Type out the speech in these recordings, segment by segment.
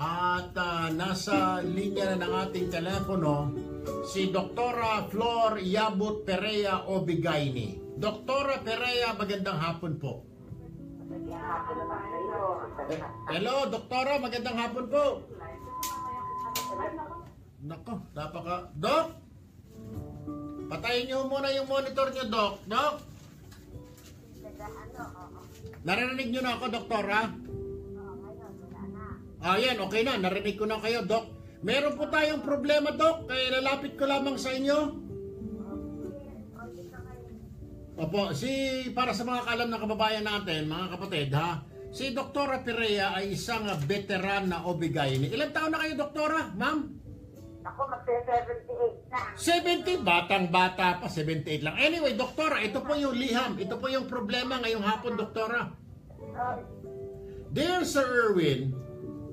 At nasa linya na ng ating telepono si Doktora Flor Yabut Perea Obigaini. Doktora Perea, magandang hapon po. Hello, Doktora, magandang hapon po. Nako, napaka... Dok? Patayin niyo muna yung monitor niyo, Dok. Dok? Narinig niyo na ako, Doktora? Yan, okay na. Narinig ko na kayo, Dok. Meron po tayong problema, Dok. Kaya lalapit ko lamang sa inyo. Opo, para sa mga kalam na kababayan natin, mga kapatid, ha? Si Doktora Perea ay isang veteran na Obigaini. Ilang taon na kayo, Doktora, ma'am? Ako, magse-78 na. 70? Batang-bata pa, 78 lang. Anyway, Doktora, ito po yung liham. Ito po yung problema ngayong hapon, Doktora. Dear Sir Erwin,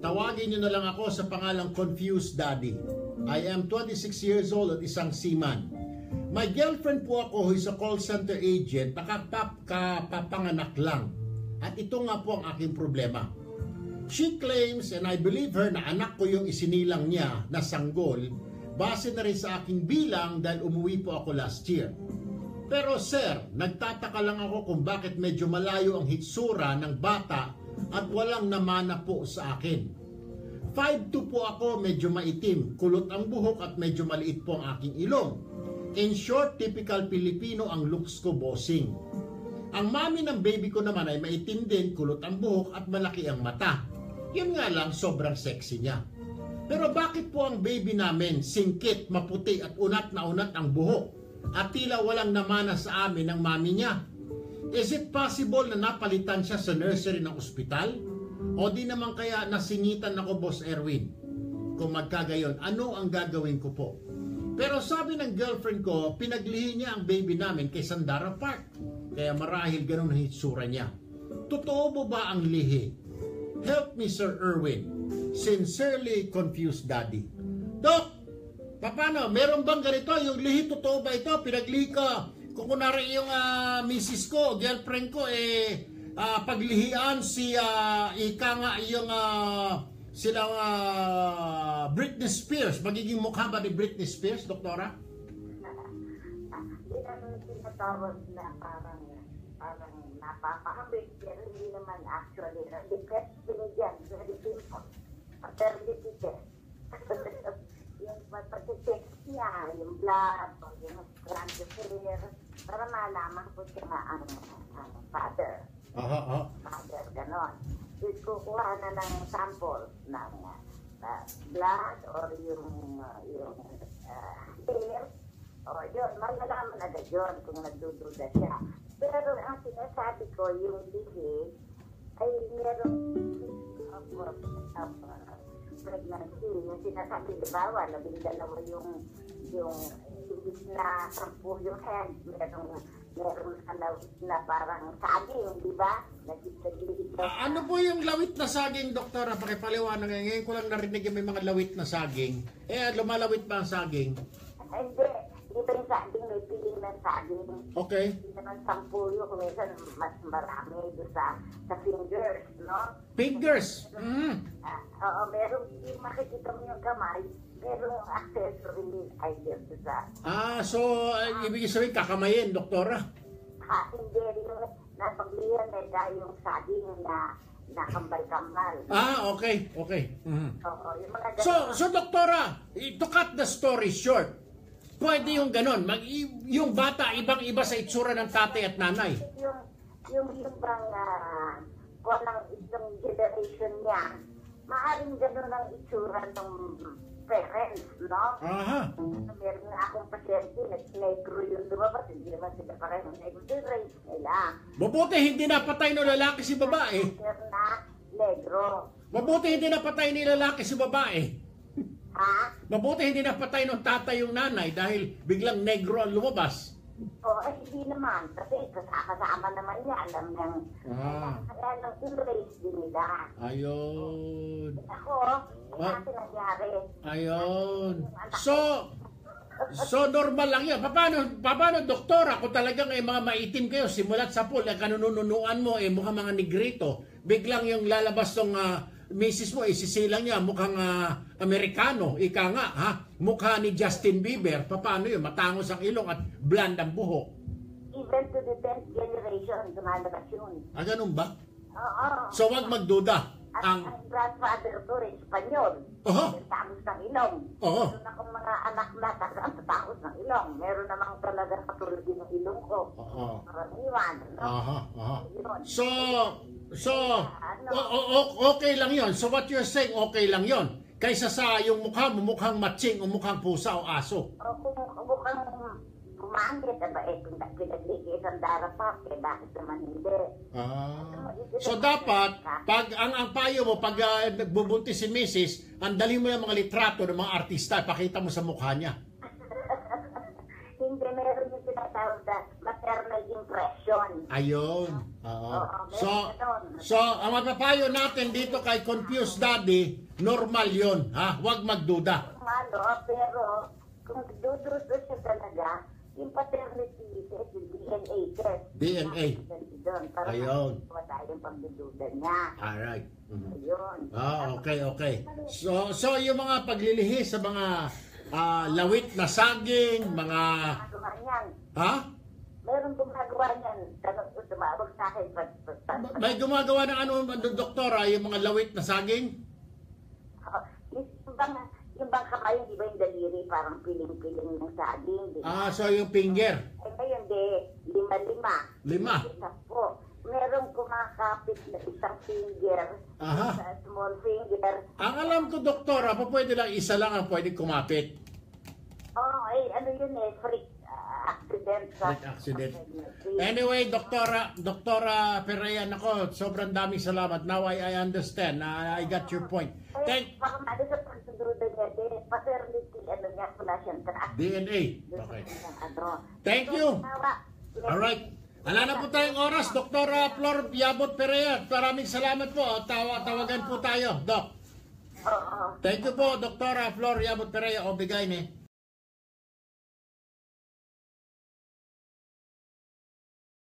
tawagin niyo na lang ako sa pangalang Confused Daddy. I am 26 years old at isang seaman. My girlfriend po ako who is a call center agent, nakapapanganak lang. At ito nga po ang aking problema. She claims, and I believe her, na anak ko yung isinilang niya na sanggol, base na rin sa aking bilang dahil umuwi po ako last year. Pero sir, nagtataka lang ako kung bakit medyo malayo ang hitsura ng bata at walang namana po sa akin. 5'2" po ako, medyo maitim, kulot ang buhok at medyo maliit po ang aking ilong. In short, typical Pilipino ang looks ko, bossing. Ang mami ng baby ko naman ay maitim din, kulot ang buhok at malaki ang mata. Yun nga lang, sobrang sexy niya. Pero bakit po ang baby namin singkit, maputi at unat na unat ang buhok at tila walang namana sa amin ng mami niya? Is it possible na napalitan siya sa nursery ng ospital? O di naman kaya nasingitan ako, Boss Erwin? Kung magkagayon, ano ang gagawin ko po? Pero sabi ng girlfriend ko, pinaglihi niya ang baby namin kay Sandara Park. Kaya marahil ganun ang hitsura niya. Totoo mo ba ang lihi? Help me, Sir Erwin. Sincerely Confused Daddy. Dok, paano? Meron bang ganito? Yung lihi, totoo ba ito? Pinaglihi ka. Kung kunwari yung misis ko, girlfriend ko, paglihian si ika nga yung silang Britney Spears. Magiging mukha ba ni Britney Spears, Doktora? Tinatawag na parang napapakabit, pero hindi naman actually. Depressed din dyan, very simple. Paternity test. Yung pag-check niya, yung blood, yung transfer, para malaman ko siya nga ang father. Father, ganon. Kukuha na ng sample ng blood or yung hair. O yun, malalaman agad yun kung nagdududa siya. Pero ang sinasabi ko, yung lihi ay meron pregnancy. Yung sinasabi, di ba, 12 yung ibig na 10 yung head. Meron na lawit na parang saging, di ba? Ano po yung lawit na saging, Doktora? Pakipaliwanag. Ngayon ko lang narinig yung may mga lawit na saging. Lumalawit ba ang saging? Hindi. Iba yung saging, may piling ng saging. Okay. Hindi naman 10 yun, kung minsan mas marami doon sa fingers, no? Fingers? Oo, meron, yung makikita mo yung kamay, merong accessory item doon sa... So, ibig sabihin, kakamayin, Doktora? Hindi, yung napaglihan na yung saging na kambal-kambal. Okay. Oo, yung mga ganun. So, Doktora, to cut the story short, pwede yung ganon. Yung bata, ibang-iba sa itsura ng tatay at nanay. Yung bang kung ng isang generation niya, maaaring ganon ang itsura ng parents, no? Meron na akong pasyente, negro yung lumabas, hindi naman sila pareho negro, race nila. Mabuti hindi napatay ng lalaki si babae. Negro. Mabuti hindi napatay ni lalaki si babae. Mabuti hindi napatay ng tatay yung nanay dahil biglang negro ang lumabas. Hindi naman. Kasi kasama naman niya. Alam niyang kaya nang in-raise din nila. Ayun. Ako, kasi nangyari. Ayun. So normal lang yan. Paano, Doktora, kung talagang mga maitim kayo, simulat sa pool, kanununuan mo, mukhang mga negrito, biglang yung lalabas ng misis mo, isisilang niya, mukhang Amerikano, ika nga, ha? Mukha ni Justin Bieber, paano yun? Matangos ang ilong at bland ang buhok. Even to the 10th generation, lumalabas yun. Ganun ba? Oo. So, wag magduda. At ang grandfather ko rin, Espanyol. Oho. Tangos ng ilong. Oo. Meron akong mga anak na tangos ng ilong. Meron namang talaga katulad din ng ilong ko. Oo. Karaniwan. No? Aha, aha. Yun. So, okay lang yon. So, what you're saying, okay lang yon. Kaysa sa yung mukha mo, mukhang matching o mukhang pusa o aso. O kung mukhang umangit, kung pinagligiis ang darapap, bakit naman hindi? So dapat, pag ang payo mo, pag nagbubuntis si Mrs., ang dali mo yung mga litrato ng mga artista, pakita mo sa mukha niya. Hindi, meron yung tinatawag na maternal impression. Ayun. So, ang mapapayo natin dito kay Confused Daddy, normal yon, ha? Huwag magduda. Malo, pero kung dududo siya talaga, yung paternity test, yung DNA test. DNA. Para Ayun. makikita tayong pagdududa niya. Alright. Ayun. Okay. So yung mga paglilihis sa mga lawit na saging, mga... Gumagawa niyan. Ha? Meron gumagawa niyan. Tumawag sa akin. May gumagawa ng ano, doktora, yung mga lawit na saging? Yung bang kamay, di ba yung daliri, parang piling-piling ng saging. So yung finger. Ngayon, lima-lima. Lima? Isa po. Merong kumakapit na isang finger. Aha. Sa small finger. Ang alam ko, doktora, pwede lang isa lang ang pwede kumapit. Ano yun freak accident. Freak accident. Anyway, Doktora Perea, nako, sobrang daming salamat. Now I understand. I got your point. Baka mali sa pagsududa niya, paternity, niya, wala siyang track. DNA. Okay. Thank So, you. Alright. Wala na po tayong oras, Doktora Flor Yabot Perea. Maraming salamat po. Tawagan po tayo, Doc. Oo. Thank you po, Doktora Flor Yabot Perea. O, bigay ni.